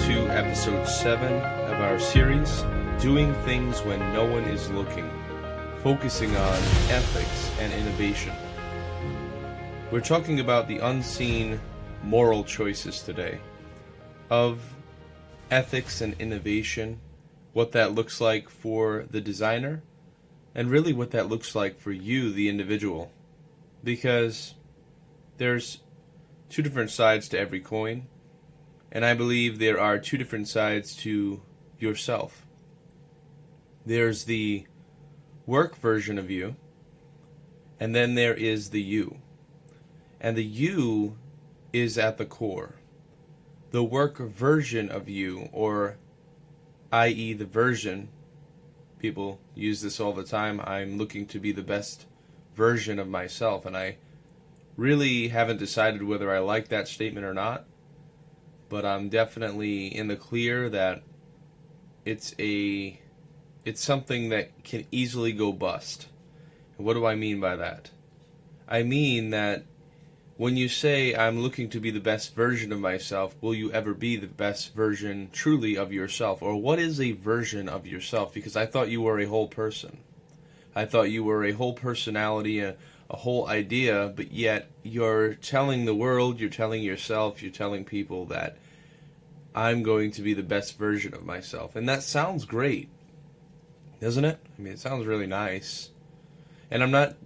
to episode 7 of our series, Doing Things When No One Is Looking, focusing on ethics and innovation. We're talking about the unseen moral choices today of ethics and innovation, what that looks like for the designer, and really what that looks like for you, the individual. Because there's two different sides to every coin, and I believe there are two different sides to yourself. There's the work version of you, and then there is the you. And the you is at the core. The work version of you, or i.e. the version, people use this all the time, I'm looking to be the best version of myself, and I really haven't decided whether I like that statement or not, but I'm definitely in the clear that it's something that can easily go bust. And what do I mean by that? I mean that when you say, I'm looking to be the best version of myself, will you ever be the best version truly of yourself? Or what is a version of yourself? Because I thought you were a whole person. I thought you were a whole personality, a whole idea, but yet you're telling the world, you're telling yourself, you're telling people that I'm going to be the best version of myself. And that sounds great, doesn't it? I mean, it sounds really nice. And I'm not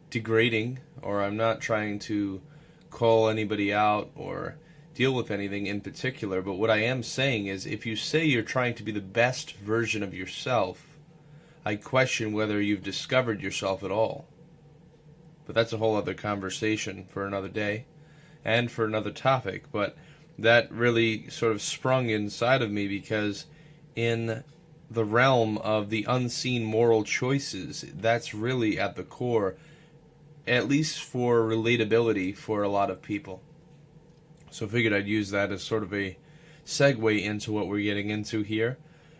degrading, or I'm not trying to call anybody out or deal with anything in particular, but what I am saying is, if you say you're trying to be the best version of yourself, I question whether you've discovered yourself at all. But that's a whole other conversation for another day and for another topic. But that really sort of sprung inside of me because in the realm of the unseen moral choices, that's really at the core, at least for relatability for a lot of people. So I figured I'd use that as sort of a segue into what we're getting into here.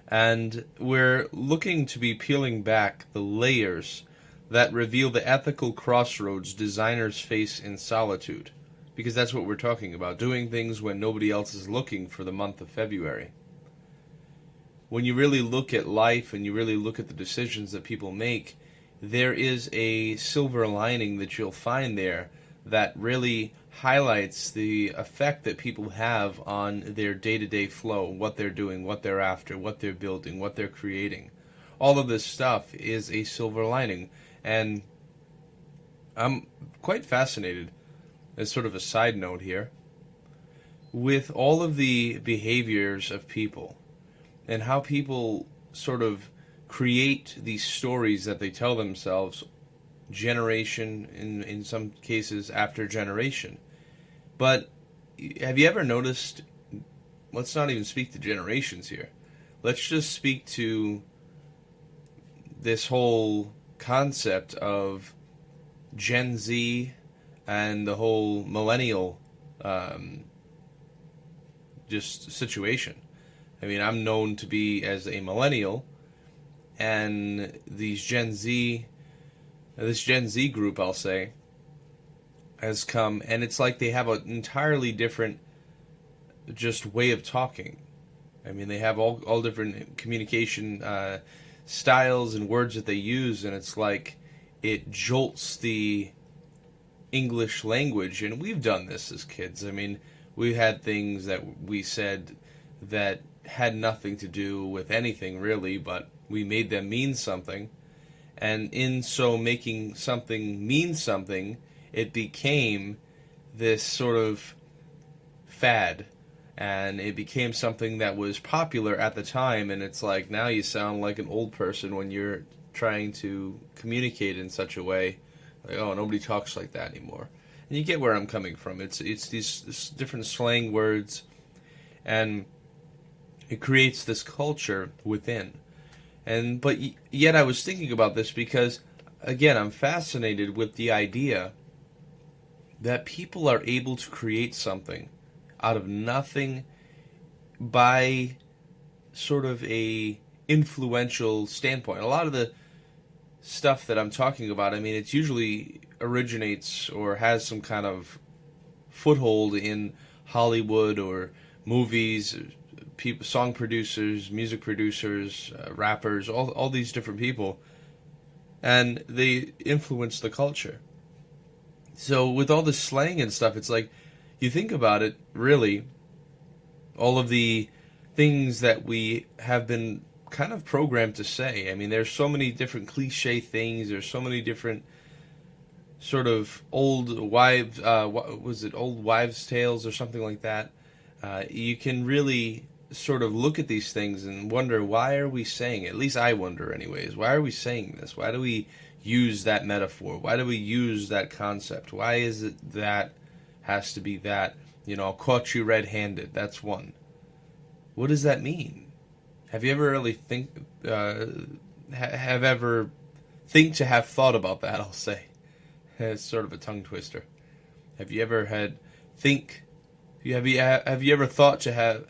And we're looking to be peeling back the layers that reveal the ethical crossroads designers face in solitude. Because that's what we're talking about, doing things when nobody else is looking for the month of February. When you really look at life and you really look at the decisions that people make, there is a silver lining that you'll find there that really highlights the effect that people have on their day-to-day flow, what they're doing, what they're after, what they're building, what they're creating. All of this stuff is a silver lining, and I'm quite fascinated, as sort of a side note here, with all of the behaviors of people and how people sort of create these stories that they tell themselves generation, in some cases after generation. But have you ever noticed, let's not even speak to generations here, let's just speak to this whole concept of Gen Z and the whole millennial just situation. I mean, I'm known to be as a millennial, and this Gen Z group, I'll say, has come, and it's like they have an entirely different just way of talking. I mean, they have all different communication styles and words that they use, and it's like it jolts the English language, and we've done this as kids. I mean, we had things that we said that had nothing to do with anything really, but we made them mean something, and in so making something mean something, it became this sort of fad, and it became something that was popular at the time, and it's like now you sound like an old person when you're trying to communicate in such a way, like, oh, nobody talks like that anymore. And you get where I'm coming from. It's these different slang words, and it creates this culture within. But yet I was thinking about this because, again, I'm fascinated with the idea that people are able to create something out of nothing by sort of a influential standpoint. A lot of the stuff that I'm talking about, I mean, it usually originates or has some kind of foothold in Hollywood or movies, people, song producers, music producers, rappers, all these different people, and they influence the culture. So with all the slang and stuff, it's like, you think about it, really, all of the things that we have been kind of programmed to say. I mean, there's so many different cliche things. There's so many different sort of old wives, what was it, old wives' tales or something like that. You can really sort of look at these things and wonder, why are we saying it? At least I wonder, anyways. Why are we saying this? Why do we use that metaphor? Why do we use that concept? Why is it that has to be that? I'll caught you red-handed. That's one. What does that mean? Have you ever really have thought about that? I'll say. It's sort of a tongue twister. Have you ever had think? Have you ever thought to have?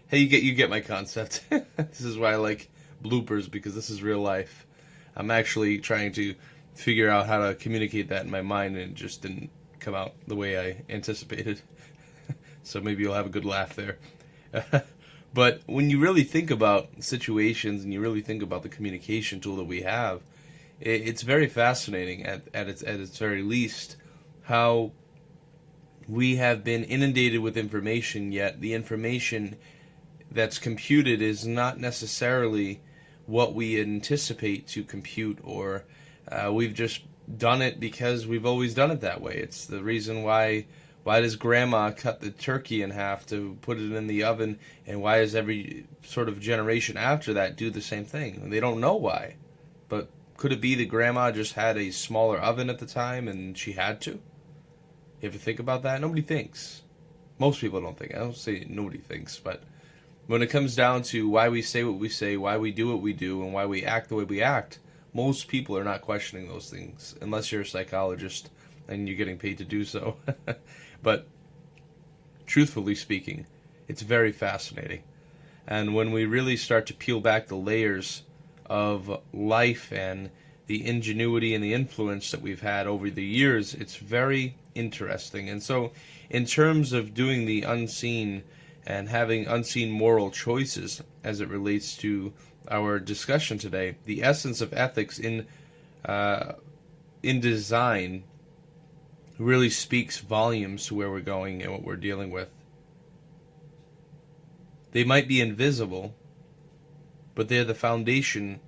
Hey, you get my concept. This is why I like bloopers, because this is real life. I'm actually trying to figure out how to communicate that in my mind, and it just didn't come out the way I anticipated. So maybe you'll have a good laugh there. But when you really think about situations and you really think about the communication tool that we have, it's very fascinating at its very least how we have been inundated with information, yet the information that's computed is not necessarily what we anticipate to compute, or we've just done it because we've always done it that way. It's the reason why does grandma cut the turkey in half to put it in the oven, and why does every sort of generation after that do the same thing? And they don't know why. But could it be that grandma just had a smaller oven at the time and she had to? You ever think about that? Nobody thinks. Most people don't think. I don't say nobody thinks, but when it comes down to why we say what we say, why we do what we do, and why we act the way we act, most people are not questioning those things, unless you're a psychologist and you're getting paid to do so. But truthfully speaking, it's very fascinating. And when we really start to peel back the layers of life and the ingenuity and the influence that we've had over the years, it's very interesting. And so in terms of doing the unseen and having unseen moral choices as it relates to our discussion today, the essence of ethics in design really speaks volumes to where we're going and what we're dealing with. They might be invisible, but they're the foundation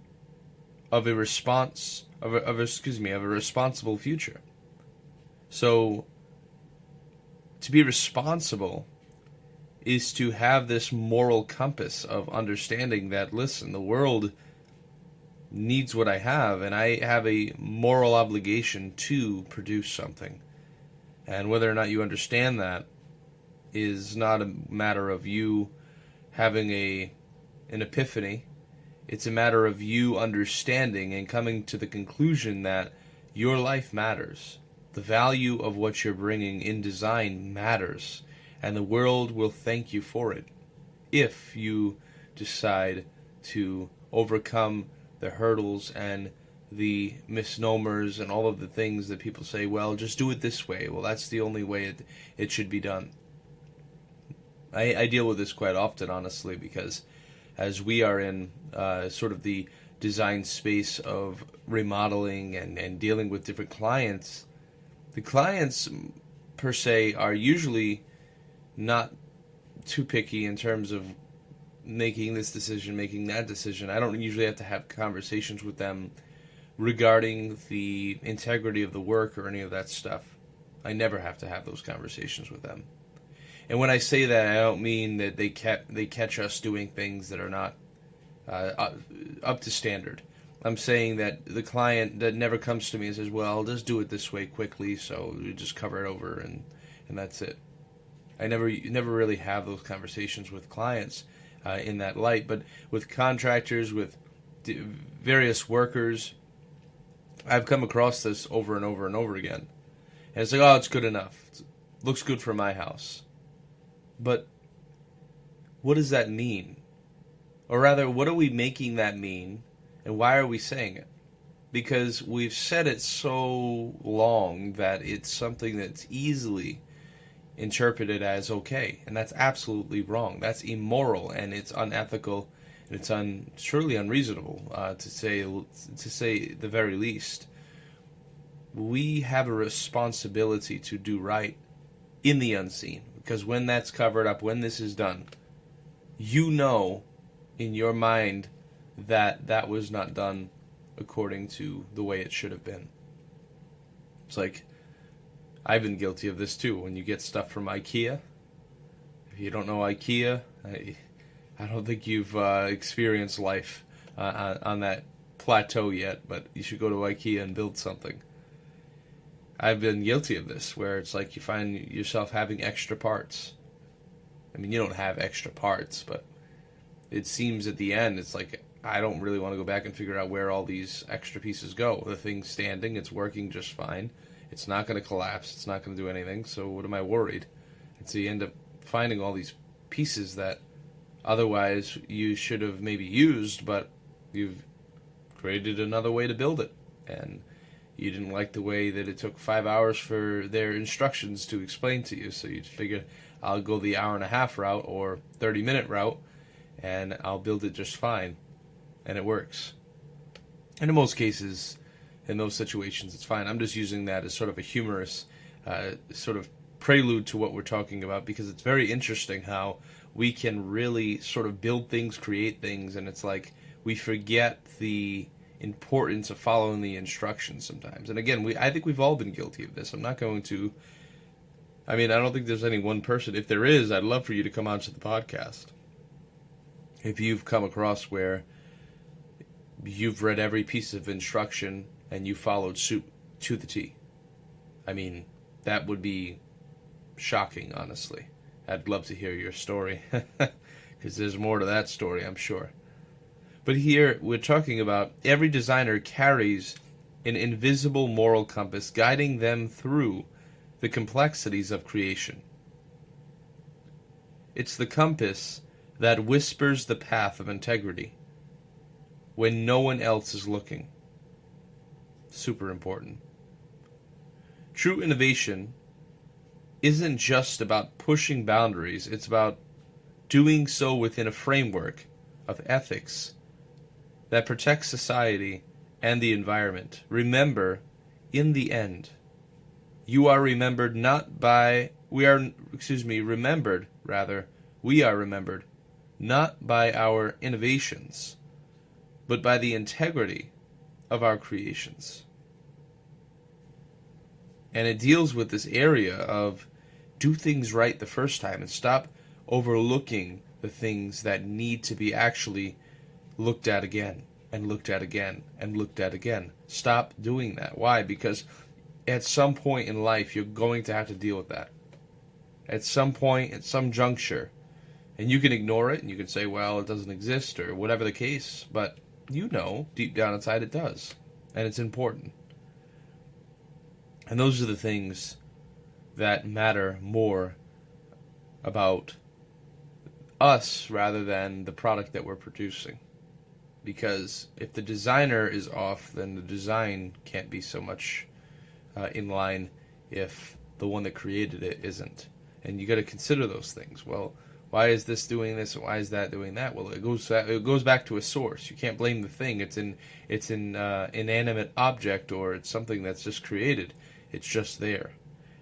of a responsible future. So to be responsible is to have this moral compass of understanding that, listen, the world needs what I have, and I have a moral obligation to produce something. And whether or not you understand that is not a matter of you having an epiphany. It's a matter of you understanding and coming to the conclusion that your life matters. The value of what you're bringing in design matters, and the world will thank you for it if you decide to overcome the hurdles and the misnomers and all of the things that people say, well, just do it this way. Well, that's the only way it should be done. I deal with this quite often, honestly, because as we are in sort of the design space of remodeling and dealing with different clients, the clients per se are usually not too picky in terms of making this decision, making that decision. I don't usually have to have conversations with them regarding the integrity of the work or any of that stuff. I never have to have those conversations with them. And when I say that, I don't mean that they catch us doing things that are not up to standard. I'm saying that the client that never comes to me and says, well, just do it this way quickly, so we just cover it over and that's it. I never really have those conversations with clients in that light, but with contractors, with various workers, I've come across this over and over and over again. And it's like, oh, it's good enough. It looks good for my house. But what does that mean? Or rather, what are we making that mean? And why are we saying it? Because we've said it so long that it's something that's easily interpreted as okay, and that's absolutely wrong. That's immoral, and it's unethical, and it's surely unreasonable, to say the very least. We have a responsibility to do right in the unseen, because when that's covered up, when this is done, you know in your mind that that was not done according to the way it should have been. It's like, I've been guilty of this too. When you get stuff from IKEA, if you don't know IKEA, I don't think you've experienced life on that plateau yet, but you should go to IKEA and build something. I've been guilty of this, where it's like you find yourself having extra parts. I mean, you don't have extra parts, but it seems at the end, it's like, I don't really want to go back and figure out where all these extra pieces go. The thing's standing, it's working just fine. It's not going to collapse, it's not going to do anything, so what am I worried? And so you end up finding all these pieces that otherwise you should have maybe used, but you've created another way to build it. And you didn't like the way that it took 5 hours for their instructions to explain to you, so you figured, I'll go the hour-and-a-half route or 30-minute route, and I'll build it just fine. And it works. And in most cases, in those situations, it's fine. I'm just using that as sort of a humorous sort of prelude to what we're talking about, because it's very interesting how we can really sort of build things, create things, and it's like we forget the importance of following the instructions sometimes. And again, I think we've all been guilty of this. I'm not going to... I mean, I don't think there's any one person. If there is, I'd love for you to come onto the podcast. If you've come across where you've read every piece of instruction and you followed suit to the T. I mean, that would be shocking, honestly. I'd love to hear your story, because there's more to that story, I'm sure. But here, we're talking about every designer carries an invisible moral compass guiding them through the complexities of creation. It's the compass that whispers the path of integrity when no one else is looking. Super important. True innovation isn't just about pushing boundaries, it's about doing so within a framework of ethics that protects society and the environment. Remember, in the end, you are remembered we are remembered not by our innovations, but by the integrity of our creations. And it deals with this area of do things right the first time and stop overlooking the things that need to be actually looked at again and looked at again and looked at again. Stop doing that. Why? Because at some point in life, you're going to have to deal with that. At some point, at some juncture. And you can ignore it, and you can say, well, it doesn't exist, or whatever the case. But you know, deep down inside, it does. And it's important. And those are the things that matter more about us rather than the product that we're producing. Because if the designer is off, then the design can't be so much in line if the one that created it isn't. And you got to consider those things. Well, why is this doing this and why is that doing that? Well, it goes back to a source. You can't blame the thing. It's an inanimate object, or it's something that's just created. It's just there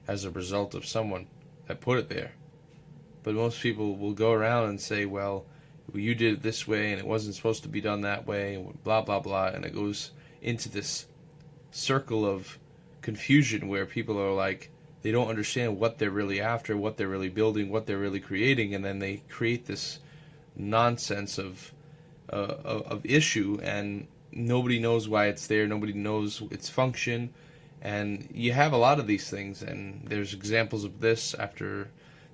as a result of someone that put it there. But most people will go around and say, well, you did it this way and it wasn't supposed to be done that way, and blah, blah, blah. And it goes into this circle of confusion where people are like, they don't understand what they're really after, what they're really building, what they're really creating, and then they create this nonsense of issue, and nobody knows why it's there, nobody knows its function, and you have a lot of these things, and there's examples of this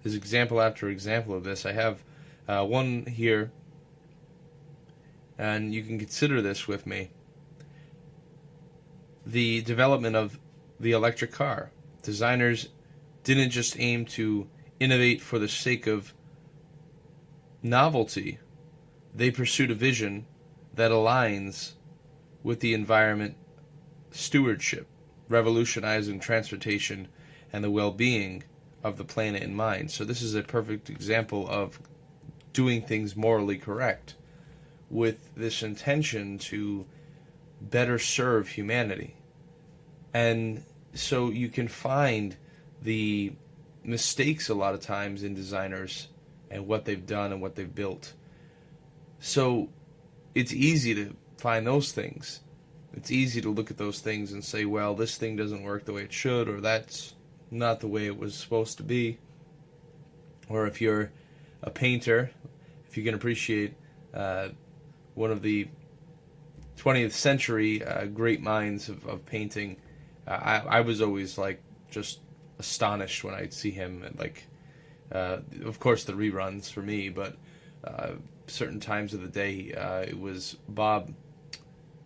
there's example after example of this. I have one here, and you can consider this with me. The development of the electric car. Designers didn't just aim to innovate for the sake of novelty. They pursued a vision that aligns with the environment stewardship, revolutionizing transportation and the well-being of the planet in mind. So this is a perfect example of doing things morally correct with this intention to better serve humanity. And so you can find the mistakes a lot of times in designers and what they've done and what they've built. So it's easy to find those things. It's easy to look at those things and say, well, this thing doesn't work the way it should, or that's not the way it was supposed to be. Or if you're a painter, if you can appreciate one of the 20th century great minds of painting, I was always like just astonished when I'd see him, and like of course the reruns for me, but certain times of the day it was Bob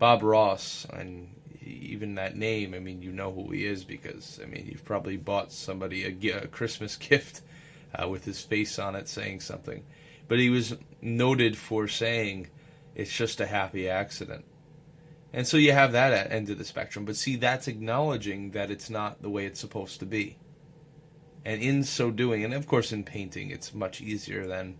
Ross. And even that name, I mean, you know who he is, because I mean, you've probably bought somebody a Christmas gift with his face on it saying something. But he was noted for saying it's just a happy accident. And so you have that end of the spectrum. But see, that's acknowledging that it's not the way it's supposed to be. And in so doing, and of course in painting, it's much easier than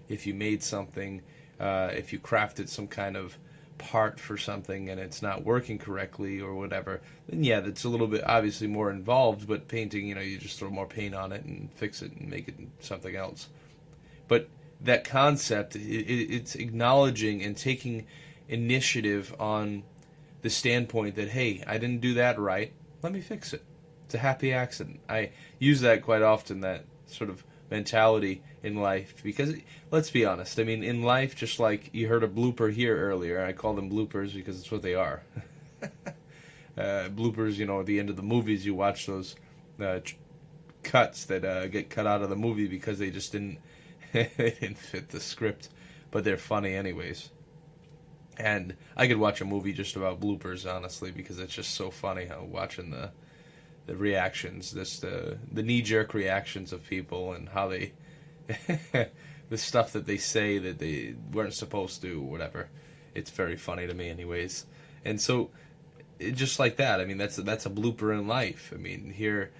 if you made something, if you crafted some kind of part for something and it's not working correctly or whatever, then yeah, that's a little bit obviously more involved. But painting, you just throw more paint on it and fix it and make it something else. But that concept, it's acknowledging and taking initiative on the standpoint that, hey, I didn't do that right, let me fix it. It's a happy accident. I use that quite often, that sort of mentality in life, because let's be honest, I mean, in life, just like you heard a blooper here earlier, I call them bloopers because it's what they are. Bloopers, at the end of the movies, you watch those cuts that get cut out of the movie because they just didn't fit the script, but they're funny anyways. And I could watch a movie just about bloopers, honestly, because it's just so funny how watching the reactions, the knee-jerk reactions of people, and how they the stuff that they say that they weren't supposed to, or whatever. It's very funny to me anyways. And so just like that, I mean, that's a blooper in life. I mean, here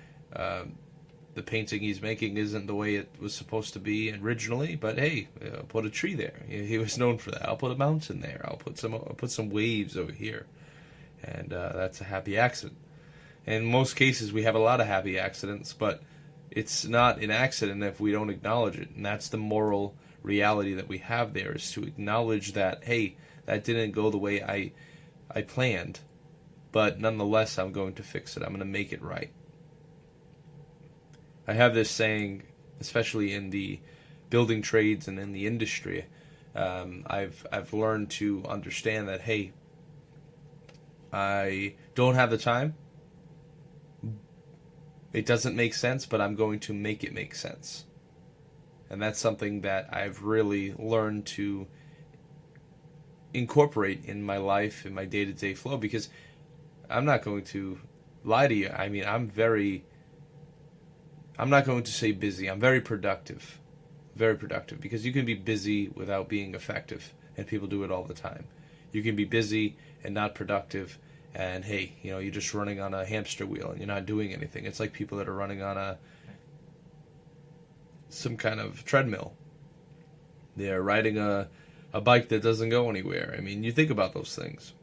the painting he's making isn't the way it was supposed to be originally, but hey, I'll put a tree there. He was known for that. I'll put a mountain there. I'll put some waves over here, and that's a happy accident. In most cases, we have a lot of happy accidents, but it's not an accident if we don't acknowledge it, and that's the moral reality that we have there, is to acknowledge that, hey, that didn't go the way I planned, but nonetheless, I'm going to fix it. I'm going to make it right. I have this saying, especially in the building trades and in the industry, I've learned to understand that, hey, I don't have the time. It doesn't make sense, but I'm going to make it make sense. And that's something that I've really learned to incorporate in my life, in my day-to-day flow, because I'm not going to lie to you. I mean, I'm not going to say busy. I'm very productive. Very productive. Because you can be busy without being effective. And people do it all the time. You can be busy and not productive. And hey, you're just running on a hamster wheel and you're not doing anything. It's like people that are running on some kind of treadmill. They're riding a bike that doesn't go anywhere. I mean, you think about those things.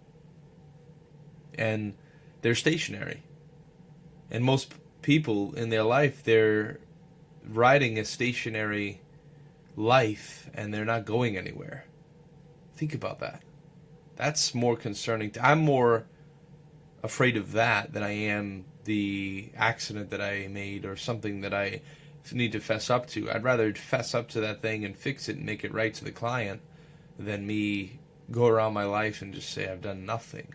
And they're stationary. And most people in their life, they're riding a stationary life and they're not going anywhere. Think about that. That's more concerning. I'm more afraid of that than I am the accident that I made or something that I need to fess up to. I'd rather fess up to that thing and fix it and make it right to the client than me go around my life and just say I've done nothing.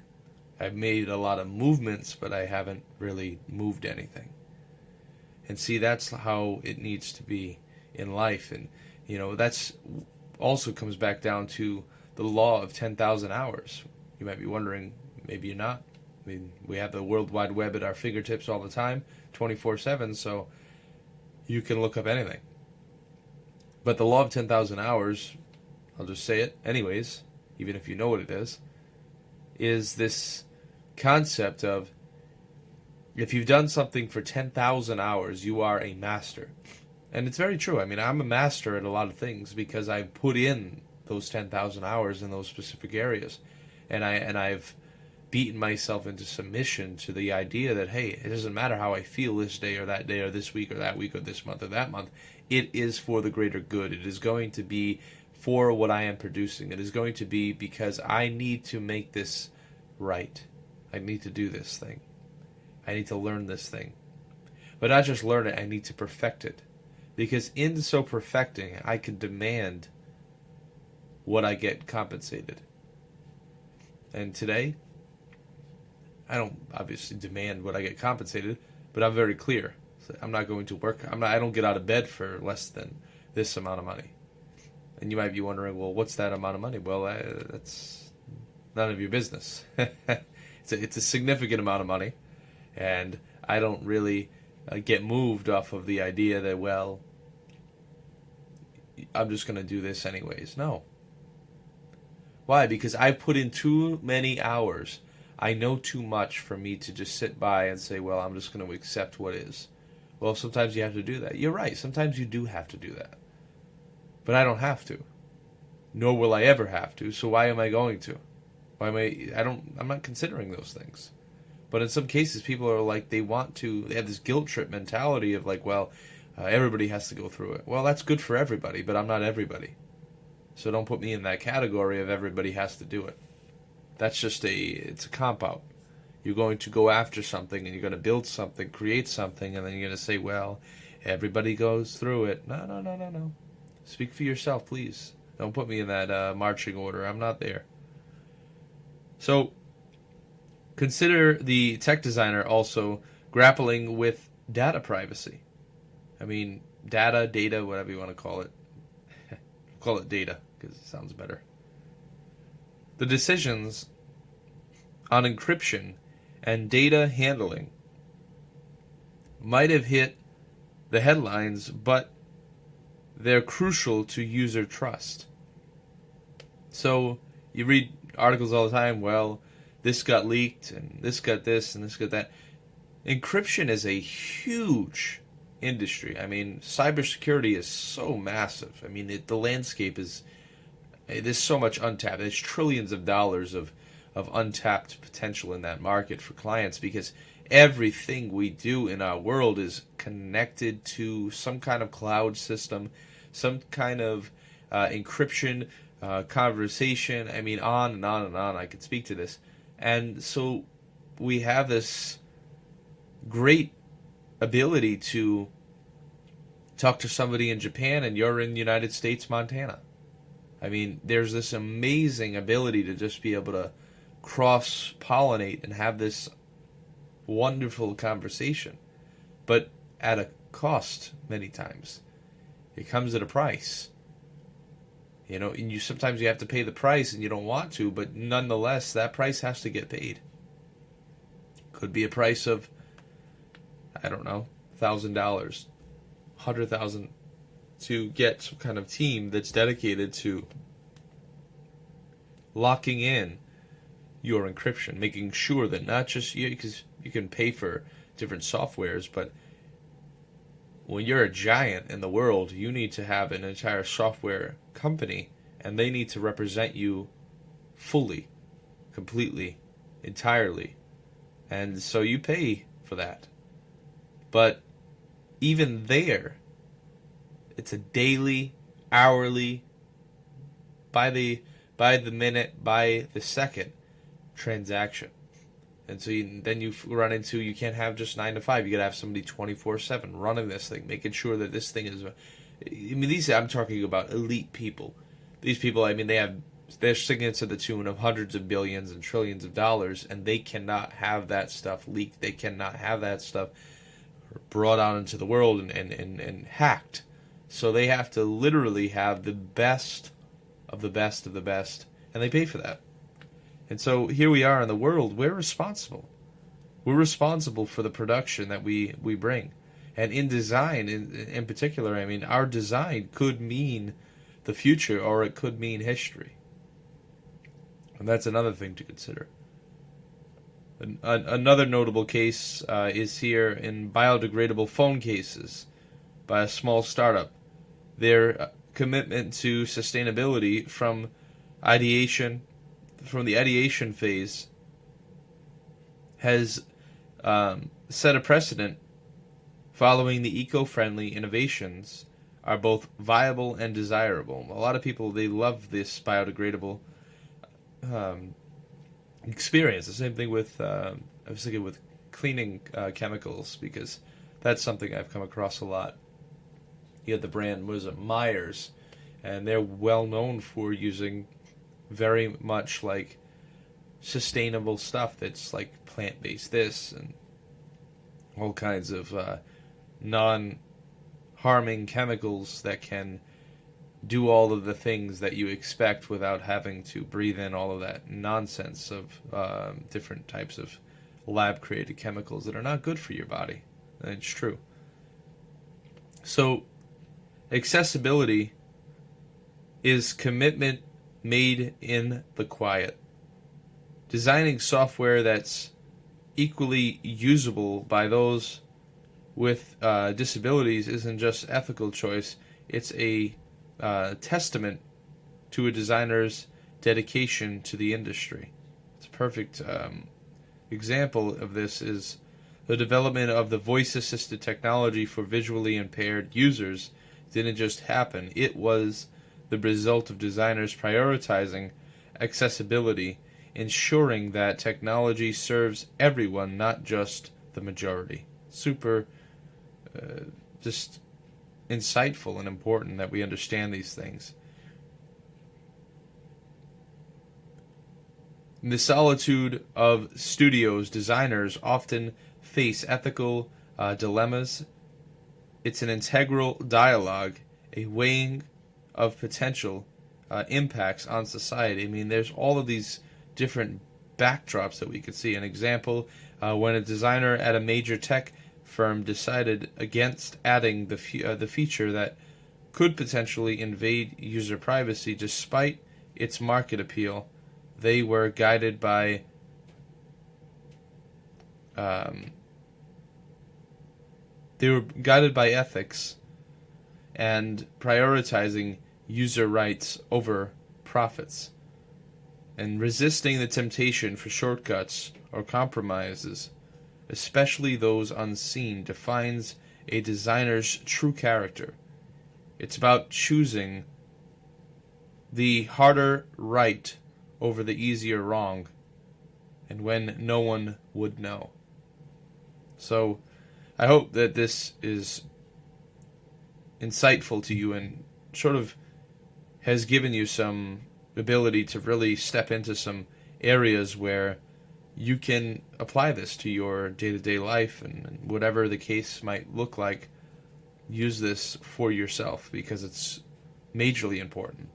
I've made a lot of movements, but I haven't really moved anything. And see, that's how it needs to be in life. And, that's also comes back down to the law of 10,000 hours. You might be wondering, maybe you're not. I mean, we have the World Wide Web at our fingertips all the time, 24/7, so you can look up anything. But the law of 10,000 hours, I'll just say it anyways, even if you know what it is this concept of If you've done something for 10,000 hours, you are a master. And it's very true. I mean, I'm a master at a lot of things because I put in those 10,000 hours in those specific areas. And I've beaten myself into submission to the idea that, hey, it doesn't matter how I feel this day or this week or that week or this month or that month. It is for the greater good. It is going to be for what I am producing. It is going to be because I need to make this right. I need to do this thing. I need to learn this thing. But not just learn it, I need to perfect it. Because in so perfecting, I can demand what I get compensated. And today, I don't obviously demand what I get compensated, but I'm very clear. I'm not going to work. I don't get out of bed for less than this amount of money. And you might be wondering, well, what's that amount of money? Well, that's none of your business. It's a significant amount of money. And I don't really get moved off of the idea that, well, I'm just going to do this anyways. No. Why? Because I've put in too many hours. I know too much for me to just sit by and say, well, I'm just going to accept what is. Well, sometimes you have to do that. You're right. Sometimes you do have to do that. But I don't have to. Nor will I ever have to. So why am I going to? I'm not considering those things. But in some cases, people are like, they have this guilt trip mentality of like, well, everybody has to go through it. Well, that's good for everybody, but I'm not everybody. So don't put me in that category of everybody has to do it. That's it's a cop-out. You're going to go after something and you're going to build something, create something, and then you're going to say, well, everybody goes through it. No. Speak for yourself, please. Don't put me in that marching order. I'm not there. So consider the tech designer also grappling with data privacy. I mean, data, whatever you want to call it. Call it data, because it sounds better. The decisions on encryption and data handling might have hit the headlines, but they're crucial to user trust. So you read articles all the time, well, this got leaked, and this got this, and this got that. Encryption is a huge industry. I mean, cybersecurity is so massive. I mean, the landscape there's so much untapped. There's trillions of dollars of untapped potential in that market for clients because everything we do in our world is connected to some kind of cloud system, some kind of encryption, conversation. I mean, on and on and on. I could speak to this. And so we have this great ability to talk to somebody in Japan and you're in the United States, Montana. I mean, there's this amazing ability to just be able to cross-pollinate and have this wonderful conversation, but at a cost many times. It comes at a price. You know, and sometimes you have to pay the price and you don't want to, but nonetheless, that price has to get paid. Could be a price of, I don't know, $1,000, $100,000 to get some kind of team that's dedicated to locking in your encryption, making sure that not just you, because you can pay for different softwares, but when you're a giant in the world, you need to have an entire software company, and they need to represent you fully, completely, entirely. And so you pay for that. But even there, it's a daily, hourly, by the minute, by the second transaction. And so then you run into, you can't have just 9 to 5. You got to have somebody 24/7 running this thing, making sure that this thing is. I mean, I'm talking about elite people. These people, I mean, they're singing to the tune of hundreds of billions and trillions of dollars, and they cannot have that stuff leaked. They cannot have that stuff brought out into the world and hacked. So they have to literally have the best of the best of the best, and they pay for that. And so here we are in the world. We're responsible. We're responsible for the production that we bring. And in design, in particular, I mean, our design could mean the future or it could mean history. And that's another thing to consider. Another notable case is here in biodegradable phone cases by a small startup. Their commitment to sustainability from the ideation phase has set a precedent. Following the eco-friendly innovations are both viable and desirable. A lot of people, they love this biodegradable experience. The same thing with I was thinking with cleaning chemicals, because that's something I've come across a lot. You had the brand, was it Myers, and they're well known for using very much like sustainable stuff that's like plant-based this and all kinds of non-harming chemicals that can do all of the things that you expect without having to breathe in all of that nonsense of different types of lab-created chemicals that are not good for your body. And it's true. So, accessibility is commitment made in the quiet. Designing software that's equally usable by those with disabilities isn't just ethical choice, it's a testament to a designer's dedication to the industry. It's a perfect example of this is the development of the voice-assisted technology for visually impaired users didn't just happen. It was the result of designers prioritizing accessibility, ensuring that technology serves everyone, not just the majority. Super just insightful and important that we understand these things. In the solitude of studios, designers often face ethical dilemmas. It's an integral dialogue, a weighing of potential impacts on society. I mean, there's all of these different backdrops that we could see. An example, when a designer at a major tech firm decided against adding the feature that could potentially invade user privacy despite its market appeal, they were guided by ethics and prioritizing user rights over profits, and resisting the temptation for shortcuts or compromises, especially those unseen, defines a designer's true character. It's about choosing the harder right over the easier wrong, and when no one would know. So, I hope that this is insightful to you and sort of has given you some ability to really step into some areas where you can apply this to your day-to-day life, and whatever the case might look like, use this for yourself, because it's majorly important.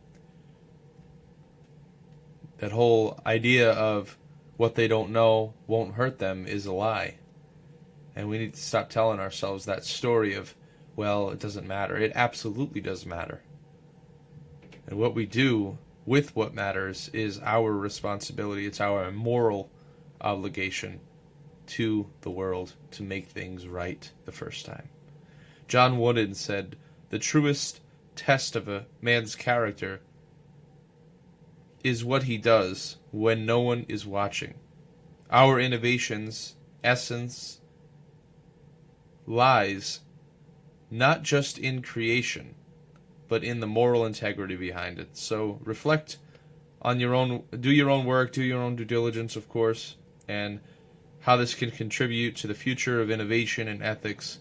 That whole idea of what they don't know won't hurt them is a lie. And we need to stop telling ourselves that story of, well, it doesn't matter. It absolutely does matter. And what we do with what matters is our responsibility. It's our moral obligation to the world to make things right the first time. John Wooden said, "The truest test of a man's character is what he does when no one is watching. Our innovation's essence lies not just in creation, but in the moral integrity behind it." So reflect on your own, do your own work, do your own due diligence, of course, and how this can contribute to the future of innovation and ethics,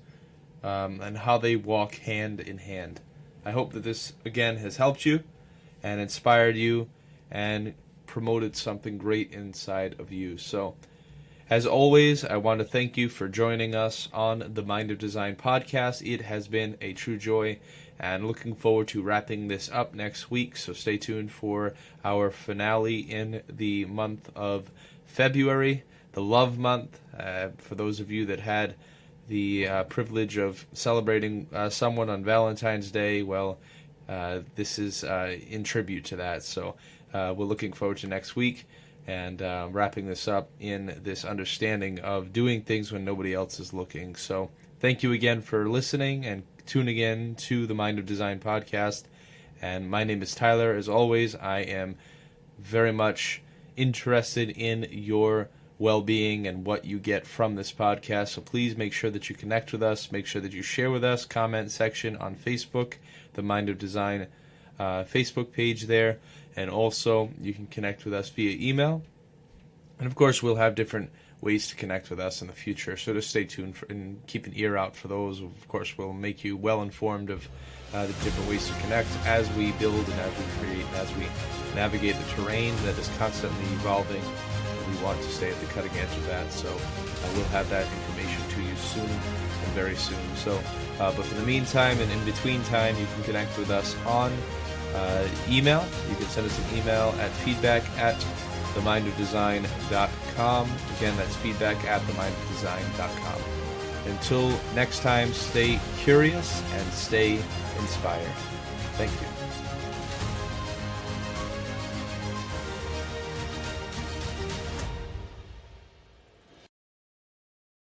and how they walk hand in hand. I hope that this, again, has helped you and inspired you and promoted something great inside of you. So, as always, I want to thank you for joining us on the Mind of Design podcast. It has been a true joy, and looking forward to wrapping this up next week. So stay tuned for our finale in the month of February, the Love Month. For those of you that had the privilege of celebrating someone on Valentine's Day, well, this is in tribute to that. So we're looking forward to next week. and wrapping this up in this understanding of doing things when nobody else is looking. So thank you again for listening and tuning in to the Mind of Design podcast. And my name is Tyler. As always, I am very much interested in your well-being and what you get from this podcast. So please make sure that you connect with us. Make sure that you share with us. Comment section on Facebook, the Mind of Design Facebook page there. And also you can connect with us via email. And of course, we'll have different ways to connect with us in the future. So just stay tuned and keep an ear out for those. Of course, we'll make you well informed of the different ways to connect as we build and as we create and as we navigate the terrain that is constantly evolving. We want to stay at the cutting edge of that. So we'll have that information to you soon and very soon. So, but for the meantime and in between time, you can connect with us on email. You can send us an email at feedback@themindofdesign.com. Again, that's feedback@themindofdesign.com. Until next time, stay curious and stay inspired. Thank you.